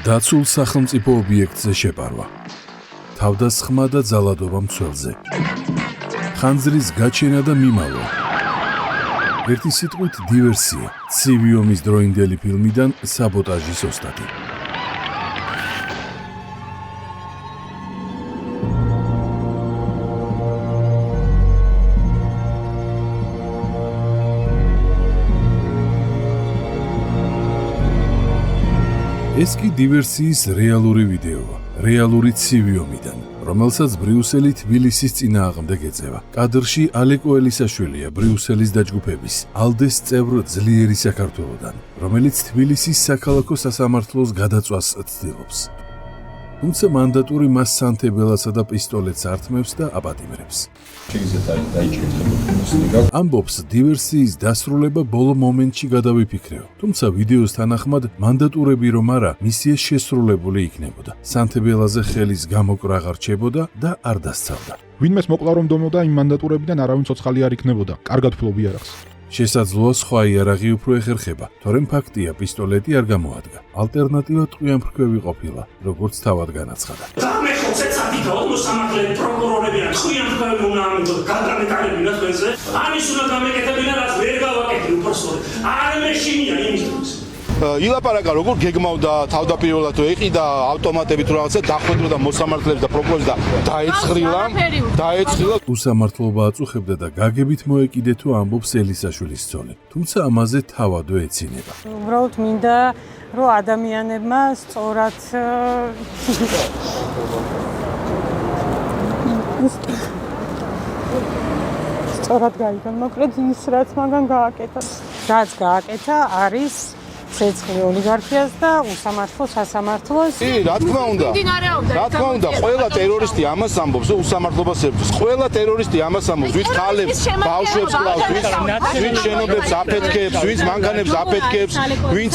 დაცულ სახელმწიფო ობიექტზე შეპარვა. თავდასხმა და ძალადობა მცველზე. ხანძრის გაჩენა და მიმალვა. ერთი სიტყვით დივერსია. ცივი ომის დროინდელი ფილმიდან საბოტაჟის ოსტატი. ეს კი დივერსიის რეალური ვიდეოა, რეალური ცივი ომიდან, რომელსაც ბრიუსელი თბილისის წინააღმდეგ ეწევა. კადრში ალეკო ელისაშვილია ბრიუსელის დაჯგუფების, ალდეს წევრ ძლიერი საქართველოდან, რომელიც თბილისის საქალაქო სასამართლოს გადაწვას ცდილობს. თუმცა მანდატური მას სანთებელასა და პისტოლეტს ართმევს და აპატიმრებს. ამბობს, დივერსიის დასრულება ბოლო მომენტში გადავიფიქრეო. თუმცა ვიდეოს თანახმად მანდატურები რომ არა, მისია შესრულებული იქნებოდა. სანთებელაზე ხელის გამოკრა აღარ რჩებოდა და არ დასცავდა. ვინმეს მოკლა რომ დომოდა იმ მანდატურებიდან არავინ ცოცხალი არ იქნებოდა. კარგად ფლობ იარაღს. შესაძლოა სხვა იარაღი უფრო ეხერხება, თორემ ფაქტია პისტოლეტი არ გამოადგა. ალტერნატივა ტყვიამფრქვევი ყოფილა, როგორც თავად განაცხადა. გამეხოთ ეცადი და მოსამართლე პროკურორები ან ტყვიამფრქვევი უნდა ამბობ გადამეტალებინა თქვენზე. ამის უნდა გამეკეთებინა, რაც ვერ გავაკეთე უბრალოდ. არ მეშინია იმისთვის. ილაპარაკა როგორ გეგმავდა თავდაპირველად თუ ეყიდა ავტომატებით თუ რაღაცა დახვედროდა მოსამართლეებს და პროკურორებს და დაეცხილა. უსამართლობა აწუხებდა და გაგებით მოეკიდე თუ ამბობს ელისაშვილის ცოლი. თუმცა ამაზე თავადვე ეცინება. უბრალოდ მინდა რომ ადამიანებმა სწორად გაიგონ, მოკლედ ის რაც მაგან გააკეთა. რაც გააკეთა არის ცეცხლი ოლიგარქიას და უსამართლო სასამართლოს. რა თქმა უნდა. რა თქმა უნდა, ყველა ტერორისტი ამას ამბობს, უსამართლობას ერთვის. ყველა ტერორისტი ამას ამბობს, ვით ხალებს, ბავშვებს კლავს, ვით შენობებს აფეთქებს, ვით მანქანებს აფეთქებს, ვით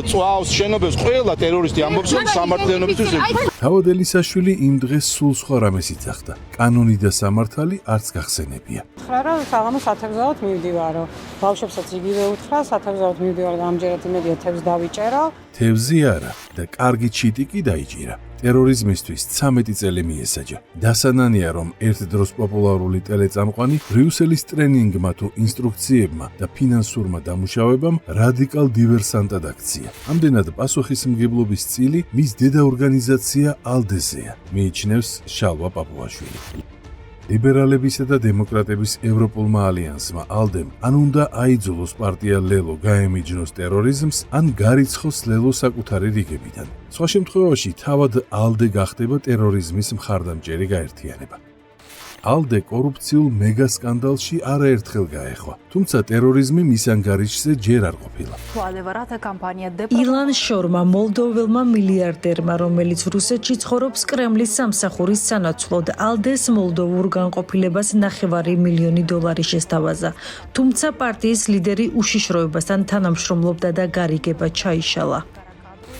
წვავს შენობებს, ყველა ტერორისტი ამბობს, რომ სამართლიანობისთვის ერთვის. თავად ელისაშვილი იმ დღეს სულ სხვა რამეს იცახდა. კანონი და სამართალი არც გახსენებია. უთხრა რომ საღამოს ათევზაოდ მივდივარო. ბავშვებსაც იგივე უთხრა, ათევზაოდ მივდივარ და ამჯერად იმედია თევზს დავიჭერო. თევზი არა და კარგი ჩიტი კი დაიჭირა. ტერორიზმისთვის 13 წელი მიესაჯა. დასანანია რომ ერთ დროს პოპულარული ტელეწამყვანი ბრიუსელის ტრენინგმა თუ ინსტრუქციებმა და ფინანსურმა დამუშავებამ რადიკალ დივერსანტად აქცია. ამდენად პასუხისმგებლობის წილი მის დედა ორგანიზაცია ალდეზეა, მიიჩნევს შალვა პაპუაშვილი. ლიბერალებისა და დემოკრატების ევროპულმა ალიანსმა ალდემ ან უნდა აიძულოს პარტია ლელო გაემიჯნოს ტერორიზმს, ან გარიცხოს ლელო საკუთარი რიგებიდან. სხვა შემთხვევაში თავად ალდე გახდება ტერორიზმის მხარდამჭერი გაერთიანება. ალდე კორუფციულ მეგასკანდალში არაერთხელ გაეხვა, თუმცა ტერორიზმი მის ანგარიშზე ჯერ არ ყოფილა. ილან შორმა, მოლდოველმა მილიარდერმა, რომელიც რუსეთში ცხოვრობს, კრემლის სამსახურის სანაცვლოდ ალდეს მოლდოვურ განყოფილებას $900,000 შესთავაზა. თუმცა პარტიის ლიდერი უშიშროებასთან თანამშრომლობდა და გარიგება ჩაიშალა.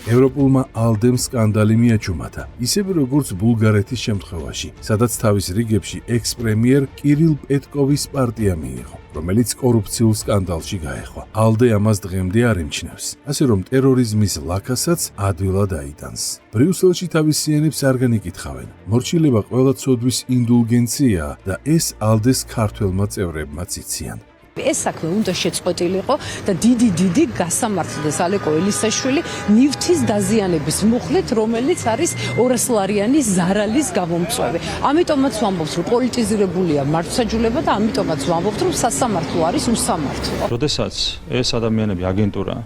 ევროპულმა ალდემ სკანდალი მიაჩუმათა, ისევე როგორც ბულგარეთის შემთხვევაში, სადაც თავის რიგებში ექს-პრემიერ კირილ პეტკოვის პარტია მიიღო, რომელიც კორუფციულ სკანდალში გაეხვა. ალდე ამას დღემდე არ ემჩნევს, ასე რომ ტერორიზმის ლაქასაც ადვილად აიტანს. ბრიუსელში თავისიანებს არ განიკითხავენ. მორჩილება ყველა ცოდვის ინდულგენციაა და ეს ალდეს ქართველმა წევრებმაც იციან. ეს საქმე უნდა შეწყვეტილიყო და დიდი გასამართლდეს ალეკო ელისაშვილი ნივთის დაზიანების მუხლით, რომელიც არის 200-ლარიანი ზარალის გამომწვევი. ამიტომაც ვამბობთ, რომ პოლიტიზირებულია მართლმსაჯულება და ამიტომაც ვამბობთ, რომ სასამართლო არის უსამართლო. როდესაც ეს ადამიანები აგენტურა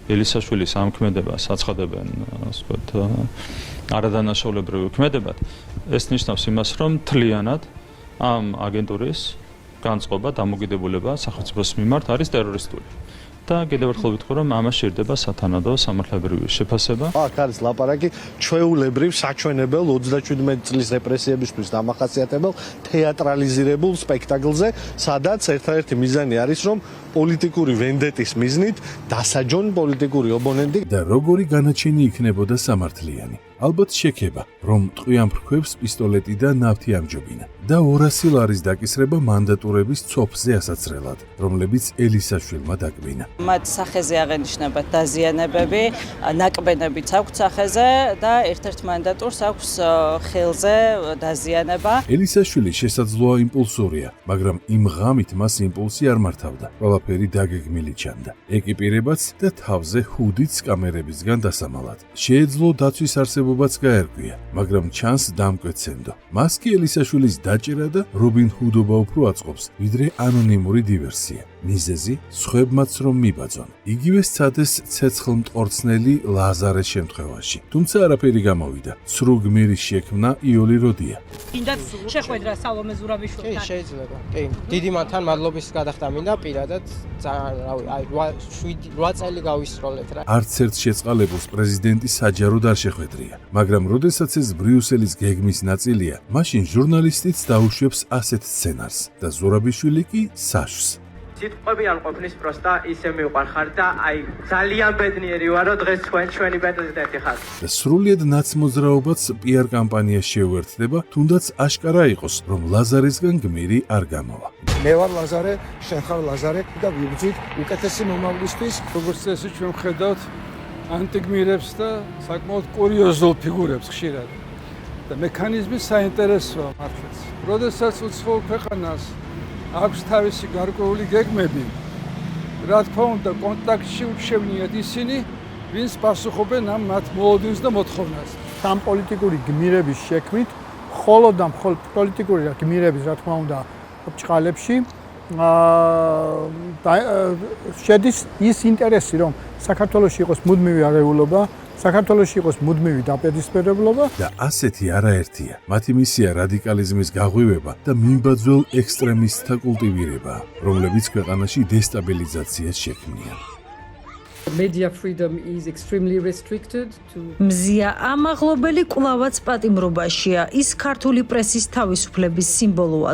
ელისაშვილის ამქმედებას აცხადებენ, ასე ვთქვათ, არადანაშაულებრივ ქმედებად, ეს ნიშნავს იმას, რომ თლიანად ამ აგენტურის განწყობა, დამოკიდებულება სახელმწიფოს მიმართ არის ტერორისტული. და კიდევ ერთხელ ვიტყვი, რომ ამას სჭირდება სათანადო სამართლებრივი შეფასება. აქ არის ლაპარაკი ჩვეულებრივ საჩვენებელ 37 წლის რეპრესიებისთვის დამახასიათებელ თეატრალიზირებულ სპექტაკლზე, სადაც ერთადერთი მიზანი არის, რომ პოლიტიკური ვენდეტის მიზნით დასაჯონ პოლიტიკური ოპონენტი. და როგორი განაჩენი იქნებოდა სამართლიანი. ალბათ შექება, რომ ტყვიან ფრქვებს პისტოლეტი და ნავთი ამჯობინა და 200 ლარის დაკისრება მანდატურების ცოფზე ასაცრელად, რომლებიც ელისაშვილმა დაკბინა. მათ სახეზე აღენიშნებათ დაზიანებები, ნაკბენებიც აქვს სახეზე და ერთ-ერთ მანდატურს აქვს ხელზე დაზიანება. ელისაშვილი შესაძლოა იმპულსურია, მაგრამ იმ ღამით მას იმპულსი არ მართავდა. ყველაფერი დაგეგმილი ჩანდა. ეკიპირებაც და თავზე ჰუდიც კამერებისგან დასამალად. შეეძლო დაცვის არსებობაც გაერკვია, მაგრამ ჩანს დამკვეცენდო. მას კი ელისაშვილის დაჭერა და რობინ ჰუდობა უფრო აწყობს, ვიდრე ანონიმური დივერსია. მიზეზი სხვებმაც რომ მიბაძონ. იგივე სცადეს ცეცხლმტყორცნელი ლაზარეს შემთხვევაში. თუმცა არაფერი გამოვიდა. სრულ გმირის შექმნა იოლი როდია. კიდაც შეხვედრა სალომე ზურაბიშვილთან. კი, შეიძლება. კი, დიდი მათთან მადლობის გადახდა მინდა პირადად. ძალიან, რავი, აი 8 წელი გავისროლეთ რა. არც ერთ შეწყალებულს პრეზიდენტი საჯაროდ არ შეხვედრია, მაგრამ როდესაც ეს ბრიუსელის გეგმის ნაწილია, მაშინ ჟურნალისტიც დაუშვებს ასეთ სცენარს და ზურაბიშვილი კი საშს. სიტყვები არ ყოფნის პროსტა ისე მივყარხარ და აი ძალიან ბედნიერი ვარ რომ დღეს ჩვენი პრეზიდენტი ხარ. და სრულიად ნაცმოძრაობაც პიარ კამპანიას შეუერთდება, თუნდაც აშკარა იყოს, რომ ლაზარესგან გმირი არ გამოვა. მე ვარ ლაზარე, შენ ხარ ლაზარე და ვიბრძვით უკეთესი მომავლისთვის. როგორც წესი ჩვენ ვხედავთ ანტიგმირებს და საკმაოდ კურიოზულ ფიგურებს ხშირად. და მექანიზმი საინტერესოა მართლაც. როდესაც უცხოურ ქვეყანას აქვს თავისი გარკვეული გეგმები, რა თქმა უნდა, კონტაქტში ურჩევნიათ ისინი, ვინც პასუხობენ ამ მათ მოლოდინს და მოთხოვნას. სამ პოლიტიკური გმირების შექმნით, მხოლოდ პოლიტიკური გმირების, რა თქმა უნდა, ბრჭყალებში შედის ის ინტერესი, რომ საქართველოში იყოს მუდმივი არეულობა, საქართველოში იყოს მუდმივი დაპედისპირებლობა და ასეთი არაერთია. მათი მისია რადიკალიზმის გაღვივება და მიმბაძველ ექსტრემისტთა კულტივირება, რომლებიც ქვეყანაში დესტაბილიზაციას შექმნიან. Media freedom is extremely restricted to მზია ამაღლობელი კვლავაც პატიმრობაშია, ის ქართული პრესის თავისუფლების სიმბოლოა.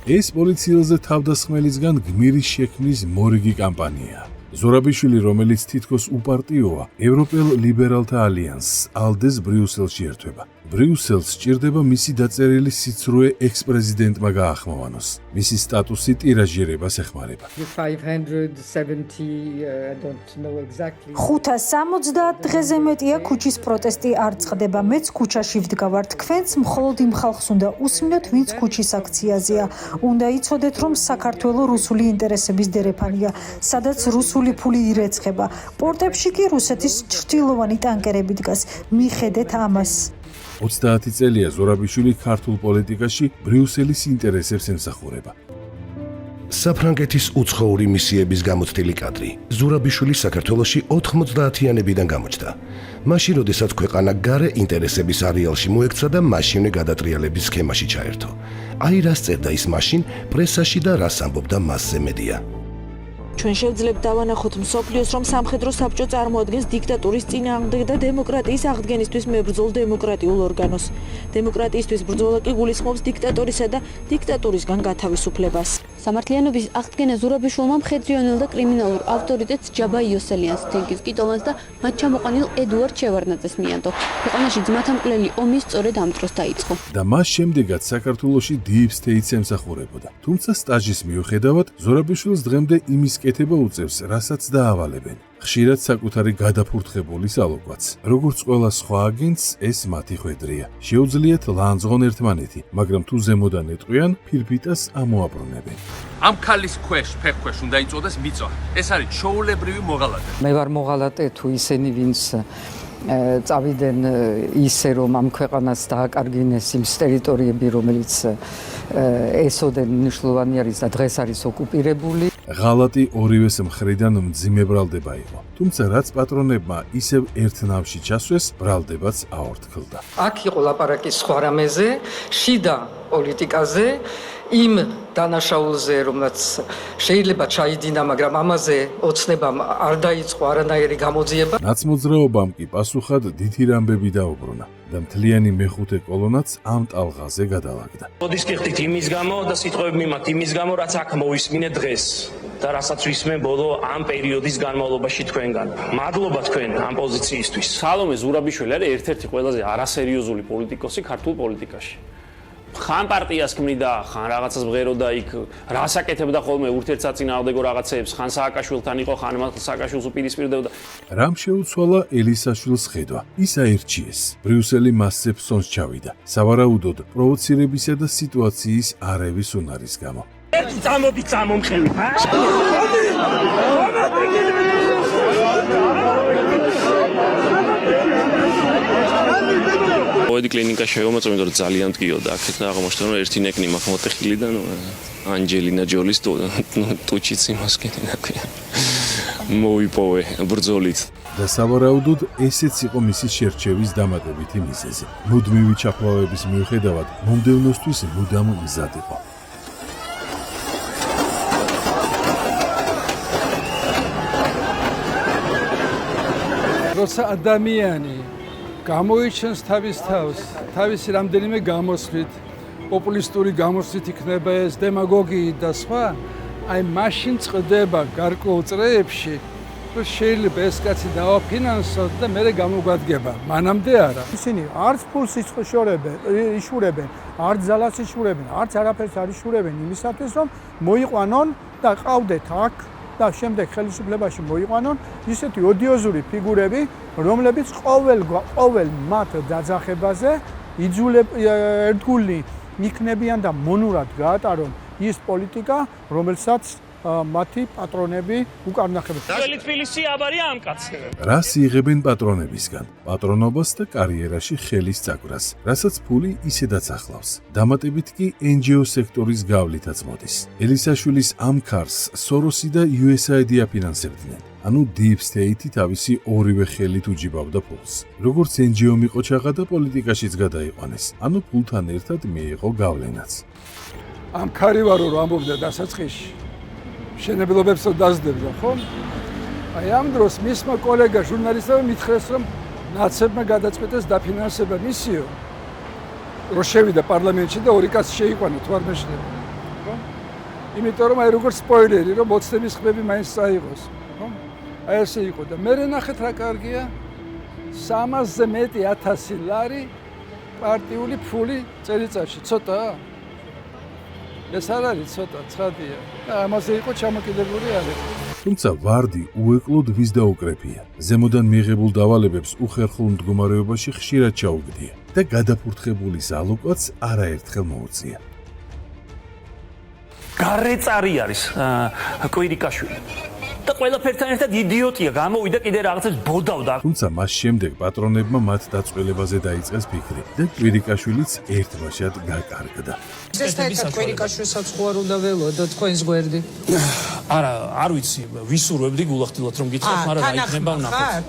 ეს პოლიციელზე თავდასხმელისგან გმირის შექმნის მორიგი კამპანიაა. ზურაბიშვილი, რომელიც თითქოს უპარტიოა, ევროპელ ლიბერალთა ალიანსს ალდეს ბრიუსელში ერთვება. ბრიუსელს სჭირდება მისი დაწერილი სიცრუე ექს-პრეზიდენტმა გაახმოვანოს. მისი სტატუსი ტირაჟირებას ეხმარება. 570 დღეზე მეტია ქუჩის პროტესტი არ წყდება. მეც ქუჩაში ვდგავარ. თქვენც მხოლოდ იმ ხალხს უნდა უსმინოთ, ვინც ქუჩის აქციაზეა. უნდა იცოდეთ, რომ საქართველო რუსული ინტერესების დერეფანია, სადაც რუსული ფული ირეცხება. პორტებში კი რუსეთის ჩრდილოვანი ტანკერები დგას. მიხედეთ ამას. 30 წელია ზურაბიშვილი ქართულ პოლიტიკაში ბრიუსელის ინტერესებს ემსახურება. საფრანგეთის უცხოური მისიების გამოცდილი კადრი. ზურაბიშვილი საქართველოში 90-იანებიდან გამოჩნდა. მაშინ, როდესაც ქვეყანა გარე ინტერესების არეალში მოექცა და მაშინვე გადატრიალების სქემაში ჩაერთო. აი რას წერდა ის მაშინ პრესაში და რას ამბობდა მასზე მედია. ჩვენ შევძლებთ დავანახოთ მსოფლიოს, რომ სამხედრო საბჭო წარმოადგენს დიქტატურის წინააღმდეგ და დემოკრატიის აღდგენისთვის მებრძოლ დემოკრატიულ ორგანოს. დემოკრატიისთვის ბრძოლა კი გულისხმობს დიქტატორისა და დიქტატურისგან გათავისუფლებას. სამართლიანობის აღდგენა ზურაბიშვილმა მხედრიანელ და კრიმინალურ ავტორიტეტს ჯაბა იოსელიანს, თენგიზ კიტოვანს და მათ ჩამოყალიბ ედუარდ შევარდნაძეს მიანდო. ქვეყანაში ძმათამკვლელი ომი სწორედ ამ დროს დაიწყო. და მას შემდეგაც საქართველოში Deep State-ს ემსახურებოდა. თუმცა სტაჟის მიუხედავად, ზურაბიშვილს დღემდე იმის კეთება უწევს, რასაც დაავალებენ. ხშირად საკუთარი გადაფურთხებული სალოკვაც. როგორც ყველა სხვა აგენტს, ეს მათი ხვედრია. შეუძლიათ ლანძღონ ერთმანეთი, მაგრამ თუ ზემოდან ეტყვიან, ფირფიტას ამოაბრუნებენ. ამ ქალის ქვეშ, ფეხქვეშ უნდა იწოდეს მიწვა. ეს არის ჩაოლებრივი მოღალატე. მე ვარ მოღალატე თუ ისინი ვინც წავიდნენ ისე რომ ამ ქვეყანას დააკარგინეს იმ ტერიტორიები, რომელიც ესოდენ მნიშვნელოვანი არის და დღეს არის ოკუპირებული. ღალატი ორივეს მხრიდან მძიმე ბრალდება იყო. თუმცა რაც პატრონებმა ისევ ერთ ნავში ჩასვეს, ბრალდებაც აორთქლდა. აქ იყო ლაპარაკი სხვა რამეზე, შიდა პოლიტიკაზე, იმ დანაშაულზე, რომელსაც შეიძლება ჩაიდინა, მაგრამ ამაზე ოცნებამ არ დაიწყო არანაირი გამოძიება. ნაცმოძრაობამ კი პასუხად დიდი რამბები დაუბრუნა და მთლიანი მეხუთე კოლონაც ამ ტალღაზე გადალაგდა. მოდის გიხდით იმის გამო და სიტყვები მიმართ იმის გამო, რაც აქ მოვისმინეთ დღეს. და რასაც ვისმენ ბოლო ამ პერიოდის განმავლობაში თქვენგან. მადლობა თქვენ ამ პოზიციისთვის. სალომე ზურაბიშვილი არის ერთ-ერთი ყველაზე არასერიოზული პოლიტიკოსი ქართულ პოლიტიკაში. ხან პარტიას ქმნიდა, ხან რაღაცას მღეროდა იქ, რას აკეთებდა ხოლმე ურთიერთსაწინააღმდეგო რაღაცებს, ხან სააკაშვილთან იყო, ხან სააკაშვილს უპირისპირდებოდა. რამ შეუცვალა ელისაშვილს ხედვა? ის აირჩიეს. ბრიუსელი მასზე ფსონს ჩავიდა. სავარაუდოდ პროვოცირებისა და სიტუაციის არევის უნარის გამო. ერთი წამოდი წამომხევი. მოედი კლინიკა შევამოწმე, იმიტომ რომ ძალიან მდგიოდა აქეთ და აღმოჩნდა რომ ერთი ნეკნი მაქვს მოტეხილი და ანჯელინა ჯოლის ტუჩიც იმას კეთინა ქვია. მოიპოვე ბრძოლით. და სავარაუდოდ ესეც იყო მისი შერჩევის დამატებითი მიზეზი. მუდმივი ჩაქვავების მიუხედავად, მომდევნოსთვის მუდამ მზად იყო. როცა ადამიანი გამოიჩენს თავის თავს, თავისი რამდენიმე გამოსვლით, პოპულისტური გამოსვლით იქნება ეს დემაგოგიით და სხვა, აი მაშინ წდება გარკვეულ წრეებში, რომ შეიძლება ეს კაცი დავაფინანსოთ და მერე გამოგვადგება. მანამდე არა. ისინი არც ფულს იშურებენ, არც ძალას იშურებენ, არც არაფერს არ იშურებენ იმისათვის, რომ მოიყვანონ და ყავდეთ აქ და შემდეგ ხელისუფლებაში მოიყვანონ ისეთი ოდიოზური ფიგურები, რომლებიც ყოველ მათ დაძახებაზე ერთგული იქნებიან და მონურად გაატარონ ის პოლიტიკა, რომელსაც მათი პატრონები უკარნახებენ. ძველი თბილისი აბარია ამ კაცს. რას იღებენ პატრონებისგან? პატრონობას და კარიერაში ხელის წაგვრას, რასაც ფული ისედაც ახლავს. დამატებით კი NGO სექტორის გავლითაც მოდის. ელისაშვილის ამ ქარს სოროსი და USAID აფინანსებდნენ. ანუ Deep State თავისი ორივე ხელით უჯიბავდა ფულს. როგორც NGO მიყოჩაღა და პოლიტიკაშიც გადაიყვანეს. ანუ ფულთან ერთად მიიღო გავლენაც. ამ ქარივარო რომ ამბობდა დასაწყისში შენებლობებს დაძდებდა, ხო? აი ამ დროს მისმა კოლეგა ჟურნალისტებმა მითხრეს, რომ ნაცებმა გადაწყვეტეს დაფინანსება მისიო, რომ შევიდა პარლამენტში და ორი კაცი შეიყვანა თვარმეშლები, ხო? იმიტომ რომ აი როგორც სპოილერი, რომ მოცნების ხმები მაინც წაიღოს, ხო? აი ესე იყო და მე ნახეთ რა კარგია 300-ზე მეტი 1000 ლარი პარტიული ფული წელიწადში, ცოტაა? ეს არ არის ცოტა, ცხადია. და ამაზე იყო ჩამოკიდებული არის. თუმცა ვარდი უეკლოდ ვის დაუკრეფია. ზემოდან მიიღებულ დავალებებს უხერხულ მდგომარეობაში ხშირად ჩაუგდია და გადაფურთხებული ზალუკვაც არაერთხელ მოუწია. გარეწარი არის კვირიკაშვილი. და ყველაფერთან ერთად იდიოტია, გამოვიდა კიდე რაღაცებს ბოდავდა. თუმცა მას შემდეგ პატრონებმა მათ დაწყველებაზე დაიწყეს ფიქრი და კვირიკაშვილიც ერთბაშად გაკარგდა. ესეთაერთ კვირიკაშვილსაც ხო არ უნდა ველოდო თქვენს გვერდი? არა, არ ვიცი, ვისურვებდი გულახდილად რომ გითხრათ, მაგრამ რა იქნება ვნახოთ.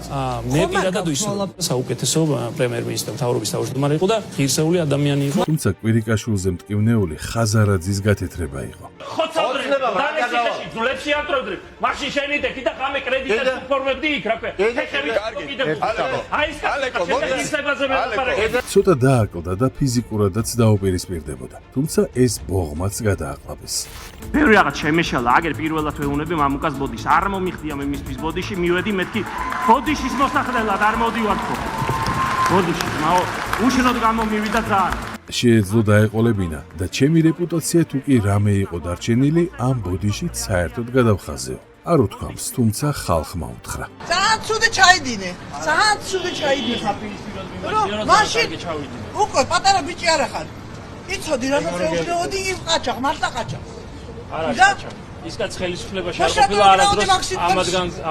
მე პირადად ვისურვებ. საუკეთესო პრემიერ-მინისტრი მთავრობის თავმჯდომარე იყო და ღირსეული ადამიანი იყო. თუმცა კვირიკაშვილზე მტკივნეული ხაზარაძის გათეთრება იყო. ხოცავდება, დანესიაში ძვლებში აკროდრებ. მაშინ შენიდები და გამე კრედიტებს უფორმებდი იქ, რა ქვია. ფეხები კიდევ. აი ეს კაცი ცოტა დააკლდა და ფიზიკურადაც დაუპირისპირდებოდა. თუმცა ეს ბოღმაც გადააყლაპეს. ბევრი რაღაც შემეშალა, აგერ პირველად ვეუბნები მამუკას ბოდიშს. არ მომიხდია მე მისთვის ბოდიში, მივედი მეთქი ბოდიშის მოსახლეად არ მოდივარ ხო. ბოდიში, მაო, უშენოდ გამომივიდა ძალიან. შეეძლო დაეყოლებინა და ჩემი რეპუტაცია თუ კი რამე იყო დარჩენილი, ამ ბოდიშით საერთოდ გადავხაზეო. არ უთქვამს, თუმცა ხალხმა უთხრა. ძალიან ცუდი ჩაიდინე. ძალიან ცუდი ჩაიდინე. მაშინ უკვე პატარა ბიჭი არ ახარ. იცოდი რა შეუძლოდი იმ ყაჩაღ, მარტა ყაჩაღ. არა ყაჩაღ. ის კაც ხელისუფლებაში არ ყოფილა არადროს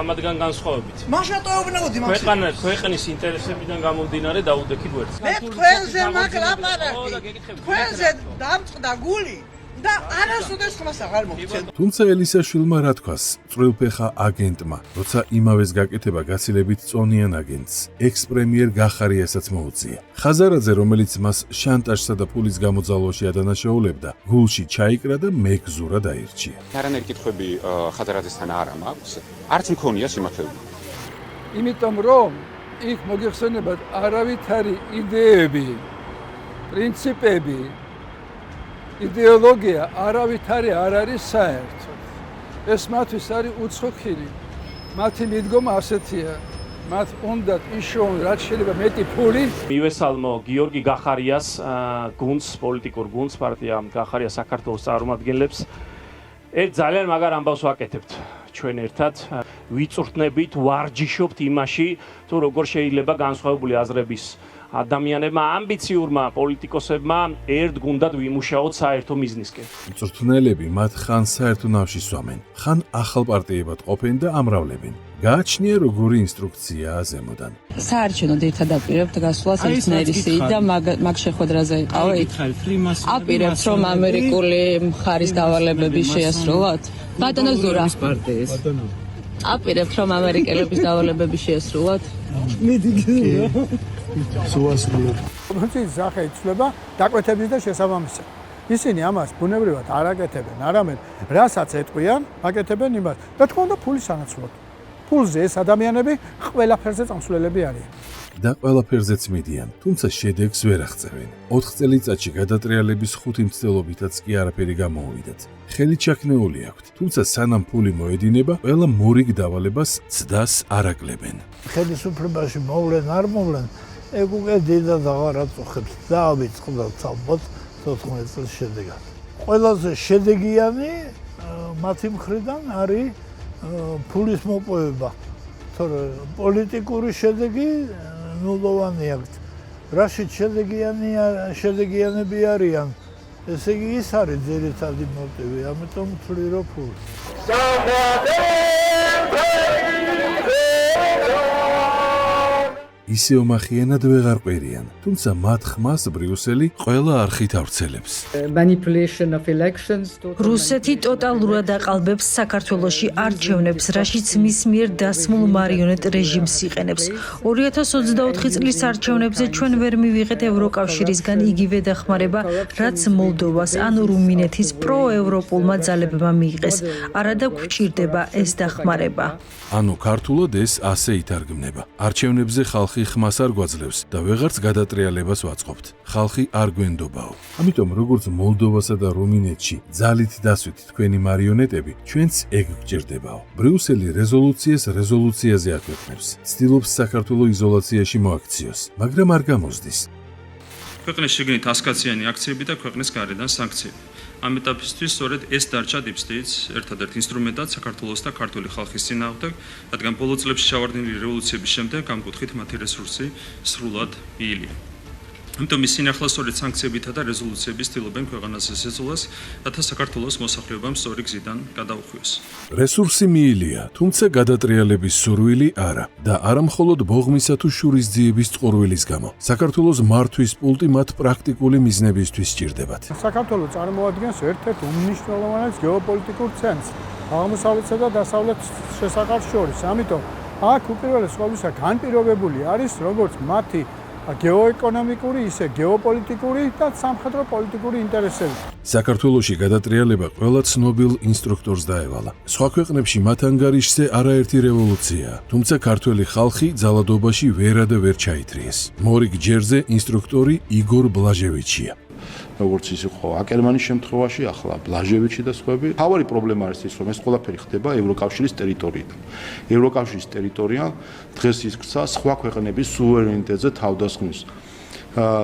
ამადგან განსხვავებით. მაშატოებნაოდი მაქსიმუმ. ქვეყნის ინტერესებიდან გამომდინარე დაუდექი გვერდს. მე თქვენზე მაგ ლაპარაკი. თქვენზე დამწყდა გული. და არასოდეს ხმას აღარ მოგცემ. თუმცა ელისაშვილმა რა თქვას, წვრილფეხა აგენტმა, როცა იმავეს გაკეთება გაცილებით წონიან აგენტს, ექს-პრემიერ გახარიასაც მოუწია. ხაზარაძე, რომელიც მას შანტაჟსა და ფულის გამოძალვაში ადანაშაულებდა, გულში ჩაიკრა და მეგზურად აირჩია. არანაირი კითხვები ხაზარაძესთან არ მაქვს, არც მქონია სიმართლეები. იმიტომ რომ იქ მოგეხსენებათ არავითარი იდეები, პრინციპები იდეოლოგია არავითარი არ არის საერთოდ. ეს მათთვის არის უცხო ხილი. მათი მიდგომა ასეთია. მათ უნდათ იშოვონ რაც შეიძლება მეტი ფული. მივესალმო გიორგი გახარიას გუნდს, პოლიტიკურ გუნდს, პარტია გახარია საქართველოს წარმომადგენლებს. ერთ ძალიან მაგარ ამბავს ვაკეთებთ ჩვენ ერთად. ვიწვრთნებით, ვარჯიშობთ იმაში, თუ როგორ შეიძლება განსხვავებული აზრების ადამიანებმა, ამბიციურმა პოლიტიკოსებმა ერთ გუნდად ვიმუშაოთ საერთო მიზნისკენ. მწვრთნელები მათ ხან საერთო ნავში სვამენ, ხან ახალ პარტიებად ყოფენ და ამრავლებენ. გააჩნია როგორი ინსტრუქციაა ზემოდან. საარჩევნო დირთადაპირებთ გასვლას ერთნაირისით და მაგ შეხვედრაზე იყავით? აპირებთ რომ ამერიკული მხარის დავალებები შეასრულოთ? ბატონო ზურა. აპირებთ რომ ამერიკელების დავალებები შეასრულოთ? პროცესის სახე იცვლება დაკვეთების და შესაბამისად. ისინი ამას ბუნებრივად არ აკეთებენ, არამედ რასაც ეტყვიან, აკეთებენ იმას. რა თქმა უნდა, ფულის სანაცვლოდ. ფულზე ეს ადამიანები ყველაფერზე წამსვლელები არიან. და ყველაფერზეც მიდიან, თუმცა შედეგს ვერ აღწევენ. 4 წელიწადში გადატრიალების 5 მცდელობითაც კი არაფერი გამოუვიდათ. ხელი ჩაქნეული აქვთ, თუმცა სანამ ფული მოედინება, ყველა მორიგ დავალებას ცდას არ აკლებენ. ხელისუფლებაში მოვლენ, არ მოვლენ, ეგ უკვე დიდად აღარ აწუხებს. დაავიწყდათ ალბათ 14 წელს შედეგად. ყველაზე შედეგიანი მათი მხრიდან არის ფულის მოპოვება. თორე პოლიტიკური შედეგი ნულოვანი აქვს. რაშიც შედეგიანები არიან, ესე იგი ის არის ძირითადი მოტივი, ამიტომ ვთვლი რომ ფული. ისე ომახიანად ვეღარ ყვერიან, თუმცა მათ ხმას ბრიუსელი ყველა არხით ავრცელებს. რუსეთი ტოტალურად აყალბებს საქართველოში არჩევნებს, რაშიც მის მიერ დასმულ მარიონეტ რეჟიმს იყენებს. 2024 წლის არჩევნებზე ჩვენ ვერ მივიღეთ ევროკავშირისგან იგივე დახმარება, რაც მოლდოვას ან რუმინეთის პროევროპულმა ძალებმა მიიღეს. არადა გვჭირდება ეს დახმარება. ანუ ქართულად ეს ასე ითარგმნება. არჩევნებზე ხალხი ხმას არ გვაძლევს და ვეღარც გადატრიალებას ვაწყობთ. ხალხი არ გვენდობაო. ამიტომ როგორც მოლდოვასა და რუმინეთში ძალით დასვით თქვენი მარიონეტები, ჩვენც ეგ გვჭირდებაო. ბრიუსელი რეზოლუციაზე აქვეყნებს. ცდილობს საქართველოს იზოლაციაში მოაქციოს, მაგრამ არ გამოსდის. ქვეყნის შიგნით 100-კაციანი აქციები და ქვეყნის გარედან სანქციები. ამ ეტაპისთვის სწორედ ეს დარჩა დიპსტეიტს ერთადერთ ინსტრუმენტად საქართველოს და ქართული ხალხის წინააღმდეგ, რადგან ბოლო წლებში ჩავარდნილი რევოლუციების შემდეგ ამ კუთხით მათი რესურსი სრულად მიილია. ამიტომ ისინი ახლა სწორედ სანქციებითა და რეზოლუციების ცდილობენ ქვეყანას ესეცოლას, რათა საქართველოს მოსახლეობამ სწორი გზიდან გადაუხვიოს. რესურსი მიილია, თუმცა გადატრიალების სურვილი არა და არა მხოლოდ ბოღმისა თუ შურისძიების წყურვილის გამო. საქართველოს მართვის პულტი მათ პრაქტიკული მიზნებისთვის სჭირდებათ. საქართველოს წარმოადგენს ერთ-ერთ უმნიშვნელოვანეს გეოპოლიტიკურ ცენტრს აღმოსავლეთსა და დასავლეთის შესახარ შორის. ამიტომ აქ უპირველეს ყოვლისა განპირობებული არის როგორც მათი გეოეკონომიკური, ისე გეოპოლიტიკური და სამხედრო პოლიტიკური ინტერესები. საქართველოში გადატრიალება ყველა ცნობილ ინსტრუქტორს დაევალა. სხვა ქვეყნებში მათ ანგარიშზე არაერთი რევოლუციაა, თუმცა ქართველი ხალხი ძალადობაში ვერა და ვერ ჩაითრიეს. მორიგ ჯერზე ინსტრუქტორი იგორ ბლაჟევიჩია. როგორც ის იყო აკერმანის შემთხვევაში, ახლა ბლაჟევიჩი და სხვები. თავარი პრობლემა არის ის, რომ ეს ყველაფერი ხდება ევროკავშირის ტერიტორიიდან. ევროკავშირის ტერიტორია დღეს იქცა სხვა ქვეყნების სუვერენიტეტზე თავდასხმის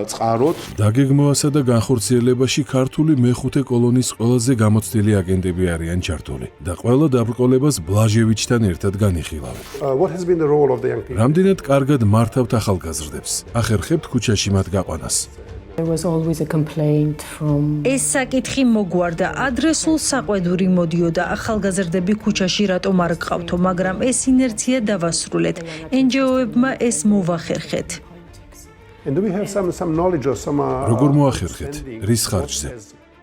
წყაროდ. დაგეგმვასა და განხორციელებაში ქართული მეხუთე კოლონის ყველაზე გამოცდილი აგენტები არიან ჩართული და ყველა დაბრკოლებას ბლაჟევიჩთან ერთად განიხილავენ. რამდენად კარგად მართავთ ახალგაზრდებს? ახერხებთ ქუჩაში მათ გაყვანას. ეს საკითხი მოგვარდა, ადრესულ საყვედური მოდიოდა ახალგაზრდები ქუჩაში რატომ არ გყავთო, მაგრამ ეს ინერცია დავასრულეთ. NGO-ებმა ეს მოვახერხეთ. როგორ მოახერხეთ? რის ხარჯზე?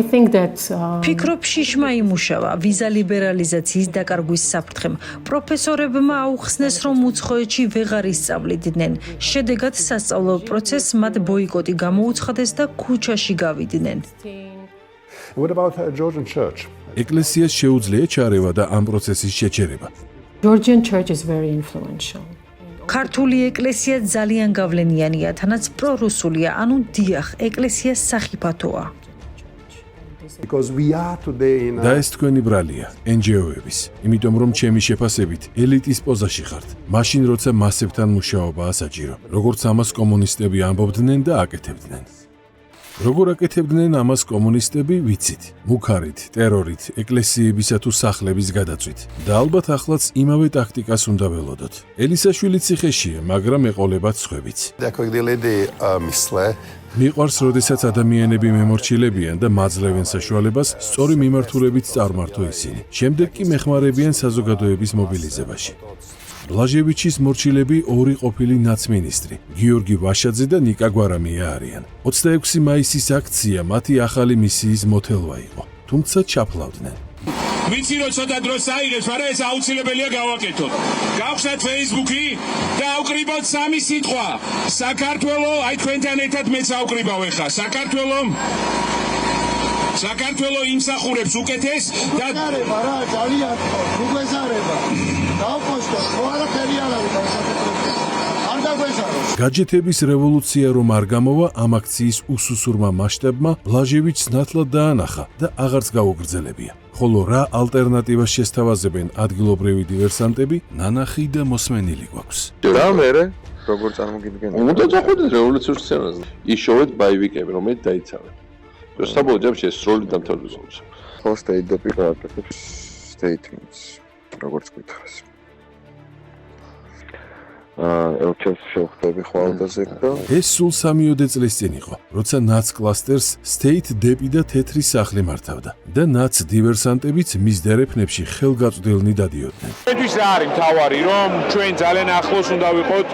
ფიქრობ შიშმა იმუშავა ვიზა ლიბერალიზაციის დაკარგვის საფრთხემ. პროფესორებმა აუხსნეს, რომ უცხოეთში ვეღარ ისწავლიდნენ. შედეგად სასწავლო პროცესს მათ ბოიკოტი გამოუცხადეს და ქუჩაში გავიდნენ. ეკლესიას შეუძლია ჩარევა და ამ პროცესის შეჩერება. ქართული ეკლესია ძალიან გავლენიანია, თანაც პრორუსულია, ანუ დიახ, ეკლესია სახიფათოა. და ეს თქვენი ბრალია, NGO-ების. იმიტომ რომ ჩემი შეფასებით ელიტის პოზაში ხართ. მაშინ როცა მასებთან მუშაობაა საჭირო. როგორც ამას კომუნისტები ამბობდნენ და აკეთებდნენ. როგორ აკეთებდნენ ამას კომუნისტები, ვიცით. მუქარით, ტერორით, ეკლესიებისა თუ სახლების გადაწვით. და ალბათ ახლაც იმავე ტაქტიკას უნდა ველოდოთ. ელისაშვილი ციხეშია, მაგრამ ეყოლებათ სხვებიც. მიყვარს, როდესაც ადამიანები მემორჩილებიან და მაძლევენ საშუალებას სწორი მიმართულებით წარმართო ისინი. შემდეგ კი მეხმარებიან საზოგადოების მობილიზებაში. ბლაჟევიჩის მორჩილები ორი ყოფილი ნაცმინისტრი, გიორგი ვაშაძე და ნიკა გვარამია არიან. 26 მაისის აქცია მათი ახალი მისიის მოთელვა იყო, თუმცა ჩაფლავდნენ. ვიცი რომ ცოტა დროს აიღებს, მაგრამ ეს აუცილებელია გავაკეთოთ. გავხსნათ Facebook-ი და ავკრიბოთ სამი სიტყვა. საქართველო, აი თქვენთან ერთად მეც ავკრიბავ ახლა. საქართველო იმსახურებს უკეთეს და გაზარება რა, ძალიან უგვეზარება. დავყოსტო, ხო არაფერი არ არის საკუთრებით. არ დაგვეზაროს. გაჯეთების რევოლუცია რომ არ გამოვა, ამ აქციის უსუსურმა მასშტაბმა ბლაჟევიჩს ნათლად დაანახა და აღარც გაუგრძელებია. ხოლო რა ალტერნატივას შესთავაზებენ ადგილობრივი დივერსანტები, ნანახი და მოსმენილი გვაქვს. რა მერე როგორ წარმოგიდგენთ? უნდა წახვიდეთ რევოლუციურ სცენაზე. იშოვეთ ბაივიკები, რომელიც დაიცავენ. საბოლოო ჯამში ეს როლი დამთავრდა. ხო, state doping აკეთებს statements, როგორც გითხარს. ელჩელს შევხვდები ხვალდაზე და ეს სულ 3 წლის წინ იყო, როცა ნაც კლასტერს state dep და თეთრი სახლი მართავდა და ნაც დივერსანტებიც მის დერეფნებში ხელგაწვდელნი დადიოდნენ. ჩვენთვის რა არის მთავარი, რომ ჩვენ ძალიან ახლოს უნდა ვიყოთ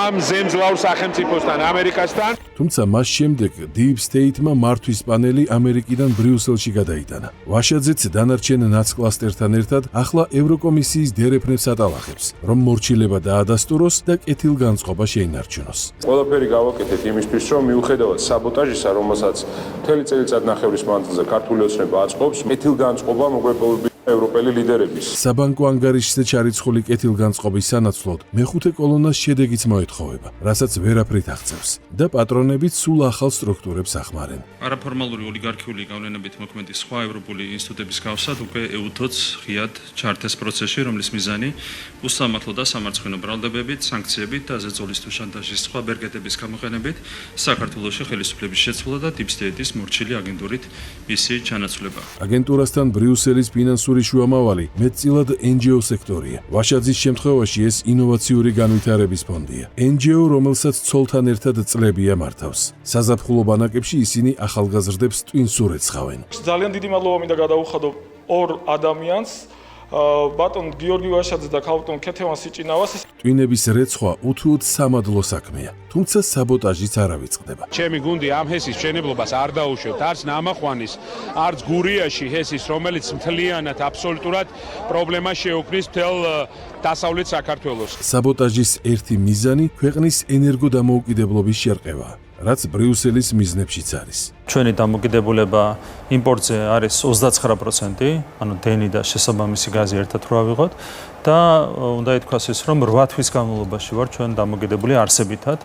ამ ზემძლაურ სახელმწიფოსთან, ამერიკასთან. თუმცა მას შემდეგ Deep State-მა მართვის პანელი ამერიკიდან ბრიუსელში გადაიტანა. ვაშაძეც დანარჩენ ნაც კლასტერთან ერთად ახლა ევროკომისიის დერეფნებს ატალახებს, რომ მორჩილება დაადასტუროს და კეთილგანწყობა შეინარჩუნოს. ყველაფერი გავაკეთეთ იმისთვის, რომ მიუხედავად საბოტაჟისა, რომელსაც მთელი წელიწადნახევრის მანძილზე ქართული ოცნება აწყობს, კეთილგანწყობა მოგვეპოვებია ევროპელი ლიდერების. საბანკო ანგარიშზე ჩარიცხული კეთილგანწყობის სანაცვლოდ მეხუთე კოლონას შედეგიც მოეთხოვება, რასაც ვერაფრით აღწევს და პატრონებით სულ ახალ სტრუქტურებს ახმარენ. არაფორმალური ოლიგარქიული გავლენებით მოქმედი სხვა ევროპული ინსტიტუტების გავსად უკვე EUTOC ღიად ჩართეს პროცესში, რომლის მიზანი უსამართლო და სამარცხვინო ბრალდებებით, სანქციებით და ზეწოლის თუ შანტაჟის სხვა ბერგეტების გამოყენებით საქართველოში ხელისუფლების შეცვლა და Deep State-ის მორჩილი აგენტურით მისი ჩანაცვლება. აგენტურასთან ბრიუსელის ფინანსური შუამავალი მეტწილად NGO სექტორია. ვაშაძის შემთხვევაში ეს ინოვაციური განვითარების ფონდია. NGO, რომელსაც ცოლთან ერთად წლებია მართავს. საზაფხულო ბანაკებში ისინი ახალგაზრდებს ტვინსურეთს ხავენ. ძალიან დიდი მადლობა მინდა გადაუხადო ორ ადამიანს, ბატონ გიორგი ვაშაძე და ქალბატონ ქეთევან სიჭინავას. ტვინების რეცხვა უთუოდ სამადლო საქმეა, თუმცა საბოტაჟიც არ ავიწყდება. ჩემი გუნდი ამ ჰესის მშენებლობას არ დაუშვებთ, არც ნამახვანის, არც გურიაში ჰესის, რომელიც მთლიანად აბსოლუტურად პრობლემას შეუქმნის მთელ დასავლეთ საქართველოს. საბოტაჟის ერთი მიზანი ქვეყნის ენერგოდამოუკიდებლობის შერყევა, რაც ბრიუსელის მიზნებშიც არის. ჩვენი დამოკიდებულება იმპორტზე არის 29%, ანუ დენი და შესაბამისი გაზი ერთად რო ავიღოთ და უნდა ითქვას ის, რომ 8 თვის განმავლობაში ვარ ჩვენ დამოკიდებული არსებითად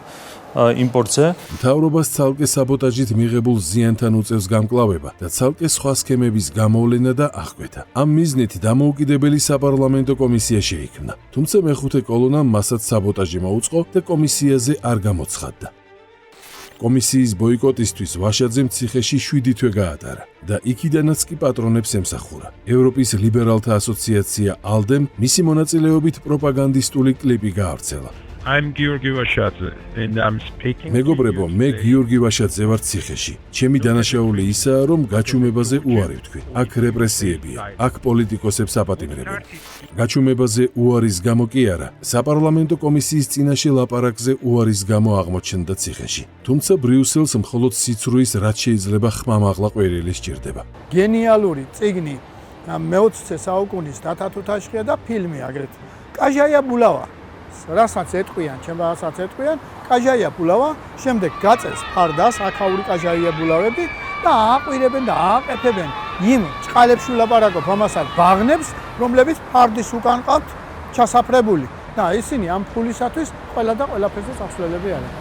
იმპორტზე. მთავრობას ცალკე საბოტაჟით მიღებულ ზიანთან უწევს გამკლავება და ცალკე სხვა სქემების გამოვლენა და აღკვეთა. ამ მიზნით დამოუკიდებელი საპარლამენტო კომისია შეიქმნა, თუმცა მეხუთე კოლონამ მასაც საბოტაჟი მოუწყო და კომისიაზე არ გამოცხადდა. კომისიის ბოიკოტისთვის ვაშაძემ ციხეში 7 თვე გაატარა და იქიდანაც კი პატრონებს ემსახურა. ევროპის ლიბერალთა ასოციაცია ALDE-მ მისი მონაწილეობით პროპაგანდისტული კლიპი გაავრცელა. I'm Georgi Vashadze and I'm speaking. მეგობრებო, მე გიორგი ვაშაძე ვარ ციხეში. ჩემი დანაშაული ისაა, რომ გაჩუმებაზე უარი ვთქვი. აქ რეპრესიებია, აქ პოლიტიკოსებს აპატიმრებენ. გაჩუმებაზე უარის გამო კი არა, საპარლამენტო კომისიის წინაშე ლაპარაკზე უარის გამო აღმოჩნდა ციხეში. თუმცა ბრიუსელს მხოლოდ სიცრუის რაც შეიძლება ხმამაღლა ყვერილი სჭირდება. გენიალური წიგნი მე-20 საუკუნის დათათუთაშხია და ფილმი აგრეთ. კაჟაია ბულავა. რასაც ეტყვიან, ჩემბასაც ეტყვიან, კაჟაია ბულავა, შემდეგ გაწეს ფარდას აქაური კაჟაია ბულავები და ააყვირებენ და ააყეფებენ იმ ჭყალებში ლაპარაკობ ამასად ბაღნებს, რომლებიც ფარდის უკან ყავთ ჩასაფრებული და ისინი ამ ფულისათვის ყველა და ყველაფერზე წასვლელები არიან.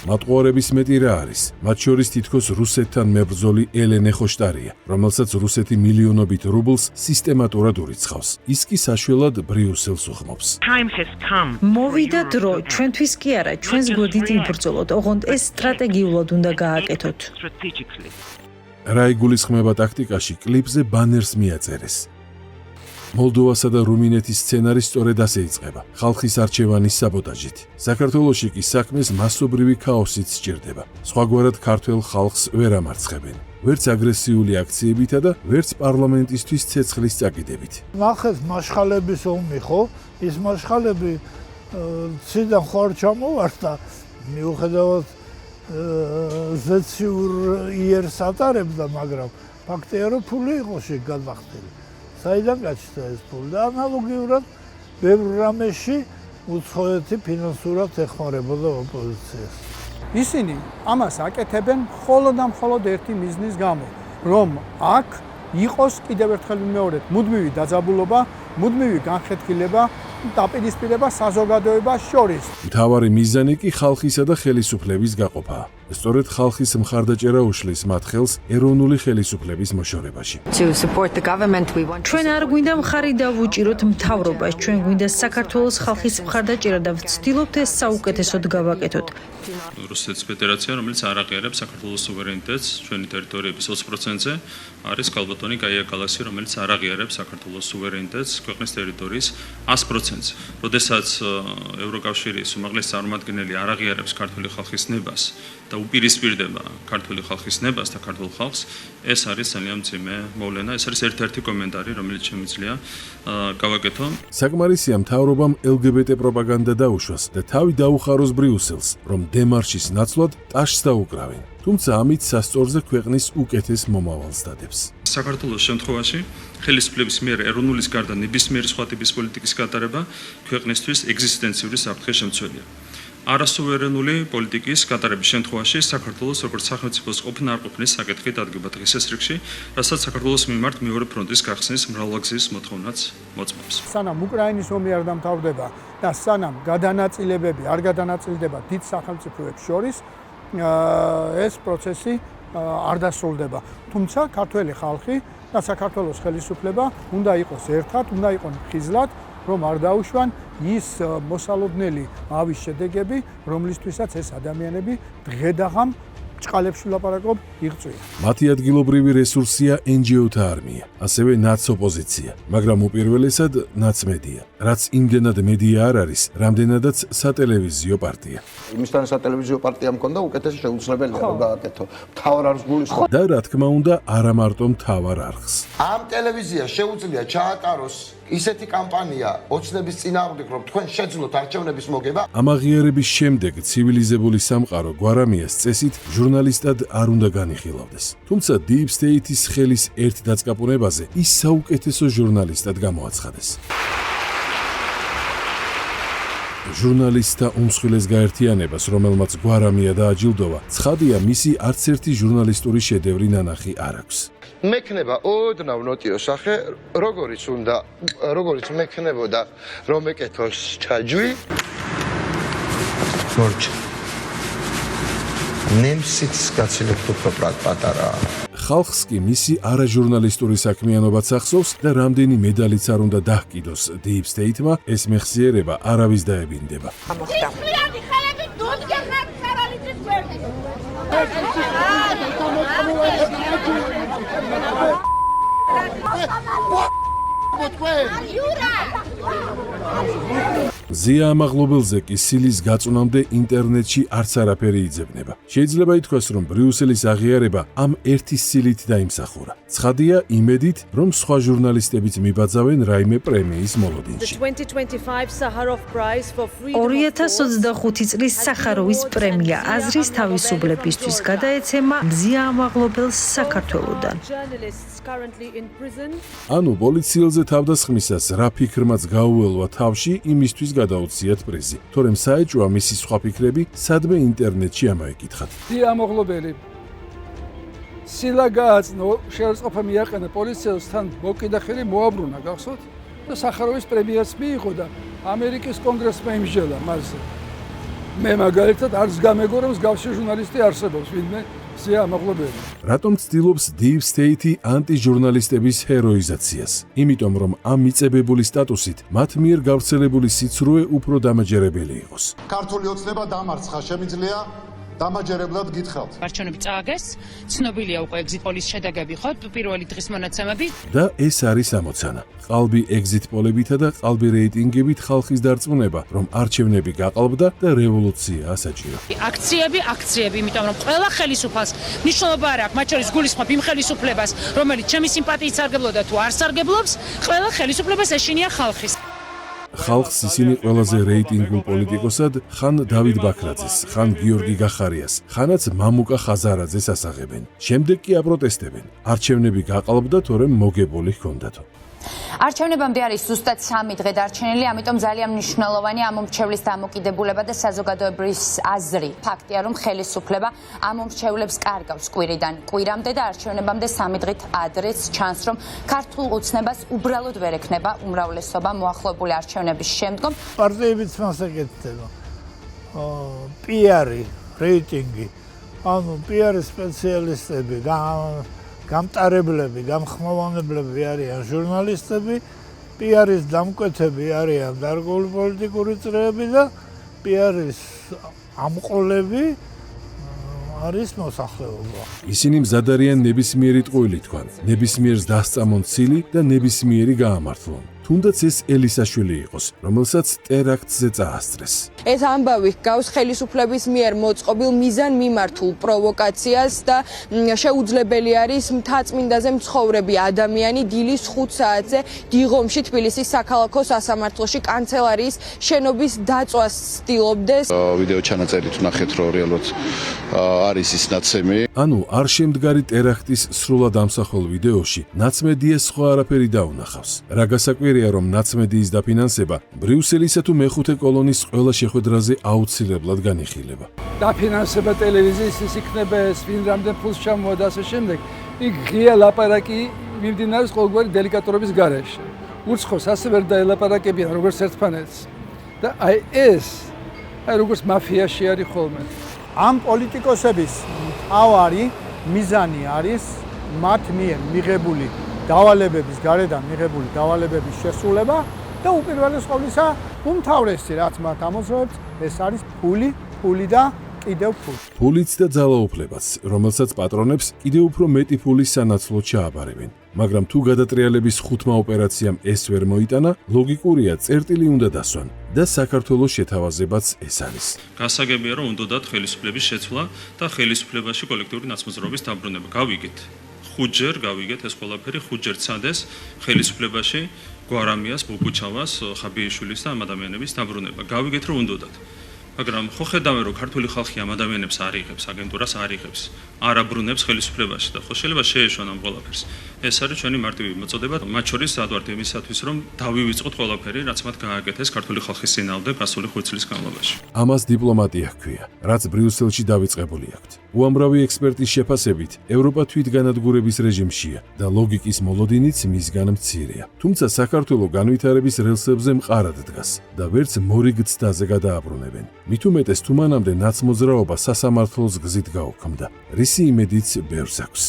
მატყუარების მეტი რა არის? მათ შორის თითქოს რუსეთთან მებრძოლი ელენე ხოშტარია, რომელსაც რუსეთი მილიონობით რუბლს სისტემატურად ურიცხავს. ის კი საშველად ბრიუსელს უხმობს. მოვიდა დრო, ჩვენთვის კი არა, ჩვენს გვერდით იბრძოლოთ, ოღონდ ეს სტრატეგიულად უნდა გააკეთოთ. რა იგულისხმება ტაქტიკაში, კლიპზე ბანერს მიაწერეს. მოლდოვასა და რუმინეთის სცენარი სწორედ ასე იწყება, ხალხის არჩევანის საბოტაჟით. საქართველოში კი საქმეს მასობრივი ქაოსით სჭირდება. სხვაგვარად ქართველ ხალხს ვერ ამარცხებენ. ვერც აგრესიული აქციებითა და ვერც პარლამენტისთვის ცეცხლის წაკიდებით. ნახეთ მაშხალების ომი ხო? ის მაშხალები ციდან ხარ ჩამოვარდა, მიუხედავად ზეციურ იერს ატარებდა, მაგრამ ფაქტია რომ ფული იყო შეგადახდილი. საიდან გაჩნდა ეს ფული და ანალოგიურად ბევრ რამეში უცხოეთი ფინანსურად ეხმარებოდა ოპოზიციას. ისინი ამას აკეთებენ მხოლოდ და მხოლოდ ერთი მიზნის გამო, რომ აქ იყოს კიდევ ერთხელ ვიმეორებ, მუდმივი დაძაბულობა, მუდმივი განხეთქილება, დაპირისპირება საზოგადოებას შორის. მთავარი მიზანი კი ხალხისა და ხელისუფლების გაყოფაა. სწორედ ხალხის მხარდაჭერა უშლის მათ ხელს ეროვნული ხელისუფლების მოშორებაში. ჩვენ არ გვინდა მხარი დავუჭიროთ მთავრობას, ჩვენ გვინდა საქართველოს ხალხის მხარდაჭერა და ვცდილობთ ეს საუკეთესოდ გავაკეთოთ. რუსეთის ფედერაცია, რომელიც არ აღიარებს საქართველოს სუვერენიტეტს ჩვენი ტერიტორიების 20%-ზე, არის კალბატონი გაია კალასი, რომელიც არ აღიარებს საქართველოს სუვერენიტეტს ქვეყნის ტერიტორიის 100%-ზე. როდესაც ევროკავშირის უმაღლესი წარმომადგენელი არ აღიარებს ქართული ხალხის ნებას და უპირისპირდება ქართული ხალხის ნებას და ქართულ ხალხს, ეს არის ძალიან მძიმე მოვლენა. ეს არის ერთ-ერთი კომენტარი, რომელიც შემიძლია გავაკეთო. საკმარისია მთავრობამ LGBT პროპაგანდა დაუშვას და თავი დაუხაროს ბრიუსელს, რომ დემარშის ნაცვლად ტაშს დაუკრავენ. თუმცა ამით სასწორზე ქვეყნის უკეთეს მომავალს დადებს. საქართველოს შემთხვევაში ხელისუფლების მიერ ეროვნულის გარდა ნებისმიერი სხვა ტიპის პოლიტიკის გატარება ქვეყნისთვის ეგზისტენციური საფრთხე შემცველია. არასუვერენული პოლიტიკის გატარების შემთხვევაში საქართველოს როგორც სახელმწიფოს ყოფნა არ ყოფნის საკითხი დადგება დღის ეს რიგში, რასაც საქართველოს მიმართ მეორე ფრონტის გახსნის მრავალგზის მოთხოვნაც მოწმობს. სანამ უკრაინის ომი არ დამთავრდება და სანამ გადანაწილებები არ გადანაწილდება დიდ სახელმწიფოებს შორის, ეს პროცესი არ დასრულდება. თუმცა ქართველი ხალხი და საქართველოს ხელისუფლება უნდა იყოს ერთად, უნდა იყოს ხიზლად, რომ არ დაუშვან ის მოსალოდნელი ავის შედეგები, რომლისთვისაც ეს ადამიანები დღედაღამ ჭყალებში ვლაპარაკობ იღწვიან. მათი ადგილობრივი რესურსია NGO-თა არმია, ასევე ნაცოპოზიცია, მაგრამ უპირველესად ნაცმედია, რაც იმდენად მედია არ არის, რამდენადაც სატელევიზიო პარტია. იმისთან სატელევიზიო პარტია მქონდა, უკეთესი შეუძლებელია რომ გააკეთო. მთავარ არხს გულისხმობ. და რა თქმა უნდა, არა მარტო მთავარ არხს. ამ ტელევიზიას შეუძლია ჩაატაროს ისეთი კამპანია ოცნების წინააღმდეგ, რომ თქვენ შეძლოთ არჩევნების მოგება. ამ აღიარების შემდეგ ცივილიზებული სამყარო გვარამიას წესით ჟურნალისტად არ უნდა განიხილავდეს. თუმცა Deep State-ის ხელის ერთ დაწყაპუნებაზე ის საუკეთესო ჟურნალისტად გამოაცხადეს. ჟურნალისტთა უმსხვილეს გაერთიანებას, რომელმაც გვარამია დააჯილდოვა, ცხადია მისი არც ერთი ჟურნალისტური შედევრი ნანახი არ აქვს. მექნება ოდნავ ნოტიო სახე, როგორც მექნებოდა რომ ეკეთოს ჩაჯვი. გორჯ. ნემსიც გაცილებთ უფრო პატარაა. ხალხს კი მისი არაჟურნალისტური საქმიანობაც ახსოვს და რამდენი მედალიც არ უნდა დაჰკიდოს Deep State-მა, ეს მეხსიერება არავის დაებინდება. ზია ამაღლობელზე კი სილის გაწუნამდე ინტერნეტში არც არაფერი იძებნება. შეიძლება ითქვას, რომ ბრიუსელის აღიარება ამ ერთი სილით დაიმსახურა. ცხადია იმედით, რომ სხვა ჟურნალისტებიც მიბაძავენ რაიმე პრემიის მოლოდინში. 2025 წლის სახაროვის პრემია აზრის თავისუფლებისთვის გადაეცემა ზია ამაღლობელს საქართველოდან. ანუ პოლიციელზე თავდასხმისას რა ფიქრმაც გაუველვა თავში, იმისთვის გადაუციათ პრიზი. თორემ საეჭვია მისი სხვა ფიქრები სადმე ინტერნეტში ამოეკითხათ. ზია ამაღლობელი სილა გააცნო, შეერწყვა მიაყენა პოლიციელსთან მოკიდახელი მოაბრუნა, გახსოვთ? და სახაროვის პრემიაც მიიღო და ამერიკის კონგრესმა იმსჯელა მასზე. მე მაგალითად არც გამეგო რომ მსგავსი ჟურნალისტი არსებობს, ვინმე ამაღლობელი. რატომ ცდილობს Deep State ანტიჟურნალისტების ჰეროიზაციას? იმიტომ რომ ამ მიწებებული სტატუსით მათ მიერ გავრცელებული სიცრუე უფრო დამაჯერებელი იყოს. ქართული ოცნება დამარცხა, შემიძლია დამაჯერებლად გითხრათ. არჩევნები წააგეს, ცნობილია უკვე exit polls შედეგები, ხო? პირველი დღის მონაცემები. და ეს არის ამოცანა. ყალბი exit poll-ებითა და ყალბი რეიტინგებით ხალხის დარწმუნება, რომ არჩევნები გაყალბდა და რევოლუცია ასაჭირო. აქციები, იმიტომ რომ ყველა ხელისუფალს მნიშვნელობა არ აქვს, მათ შორის გულისხმობ იმ ხელისუფლებას, რომელიც ჩემი სიმპათიით სარგებლობდა თუ არ სარგებლობს, ყველა ხელისუფლებას ეშინია ხალხის. ხალხს ისინი ყველაზე რეიტინგულ პოლიტიკოსად ხან დავით ბაქრაძეს, ხან გიორგი გახარიას, ხანაც მამუკა ხაზარაძეს ასაღებენ. შემდეგ კი აპროტესტებენ. არჩევნები გაყალბდა, თორემ მოგებული ჰქონდათო. არჩევნებამდე არის ზუსტად 3 დღე დარჩენილი, ამიტომ ძალიან მნიშვნელოვანია ამომრჩევლის დამოკიდებულება და საზოგადოების აზრი. ფაქტია, რომ ხელისუფლება ამომრჩევლებს კარგავს კვირიდან კვირამდე და არჩევნებამდე 3 დღით ადრეც ჩანს, რომ ქართულ ოცნებას უბრალოდ ვერ ექნება უმრავლესობა მოახლოებული არჩევნების შემდგომ. პარტიებიც მას ეკეთდება. პიარი, რეიტინგი, ანუ პიარის სპეციალისტები, გამტარებლები, გამხმოვანებლები არიან ჟურნალისტები, პიარის დამკვეთები არიან დარგული პოლიტიკური წრეები და პიარის ამყოლები არის მოსახლეობა. ისინი მზად არიან ნებისმიერი ტყუილი თქვან, ნებისმიერს დასწამონ ცილი და ნებისმიერი გაამართლონ. თუნდაც ეს ელისაშვილი იყოს, რომელსაც ტერაქტზე წაასწრეს. ეს ამბავი გავს ხელისუფლების მიერ მოწყობილ მიზან მიმართულ პროვოკაციას და შეუძლებელი არის მთაწმინდაზე მცხოვრები ადამიანი დილის 5 საათზე დიღომში თბილისის საქალაქო სასამართლოში კანცელარიის შენობის დაწვას ცდილობდეს. ვიდეო ჩანაწერით ვნახეთ, რომ რეალურად არის ის ნაცემი. ანუ არ შემდგარი ტერაქტის სრულად ამსახველ ვიდეოში ნაცმედია სხვა არაფერი დაუნახავს. რა გასაკვირია, რომ ნაცმედიის დაფინანსება ბრიუსელისა თუ მეხუთე კოლონის ყველა შეხვედრაზე აუცილებლად განიხილება. დაფინანსება ტელევიზიის ის იქნება ეს, ვინ რამდენ ფულს ჩამოვა და ასე შემდეგ. იქ ღია ლაპარაკი მიმდინარეობს ყოველგვარი დელიკატურობის გარეშე. უცხოს ასე ვერ დაელაპარაკებიან როგორც ერთმანეთს. და ეს როგორც მაფიაში არის ხოლმე. ამ პოლიტიკოსების მთავარი მიზანი არის მათ მიერ მიღებული დავალებების გარედან მიღებული დავალებების შესრულება და უპირველეს ყოვლისა უმთავრესი რაც მათ ამოძრავებს ეს არის ფული და კიდევ ფული. ფულიც და ძალაუფლებაც, რომელსაც პატრონებს კიდევ უფრო მეტი ფულის სანაცვლოდ ჩააბარებენ. მაგრამ თუ გადატრიალების ხუთმა ოპერაციამ ეს ვერ მოიტანა, ლოგიკურია წერტილი უნდა დასვან და საქართველოს შეთავაზებაც ეს არის. გასაგებია, რომ უნდათ ხელისუფლების შეცვლა და ხელისუფლებაში კოლექტიური ნაცმოძრაობის დაბრუნება. გავიგეთ. 5 ჯერ გავიგეთ ეს ყველაფერი, 5 ჯერ ცადეს ხელისუფლებაში გვარამიას, ბუბუჩავას, ხაბიიშვილის და ამ ადამიანების დაბრუნება. გავიგეთ, რომ უნდათ. მაგრამ ხო ხედავენ, რომ ქართული ხალხი ამ ადამიანებს არ იღებს, აგენტურას არ იღებს, არ აბრუნებს ხელისუფლებაში და ხო შეიძლება შეეშვან ამ ყველაფერს. ეს არის ჩვენი მარტივი მოწოდება, მათ შორის ადვარდ იმისათვის, რომ დავივიწყოთ ყველაფერი, რაც მათ გააკეთეს ქართული ხალხის წინააღმდეგ გასული 5 წლის განმავლობაში. ამას დიპლომატია ჰქვია, რაც ბრიუსელში დავიწყებული აქვთ. უამრავი ექსპერტის შეფასებით, ევროპა თვითგანადგურების რეჟიმშია და ლოგიკის მოლოდინიც მისგან მცირეა. თუმცა საქართველო განვითარების რელსებზე მყარად დგას და ვერც მორიგ ცდაზე გადააბრუნებენ. მით უმეტეს თუ მანამდე ნაცმოძრაობა სასამართლოს გზით გაუქმდა, რისი იმედიც ბევრს აქვს.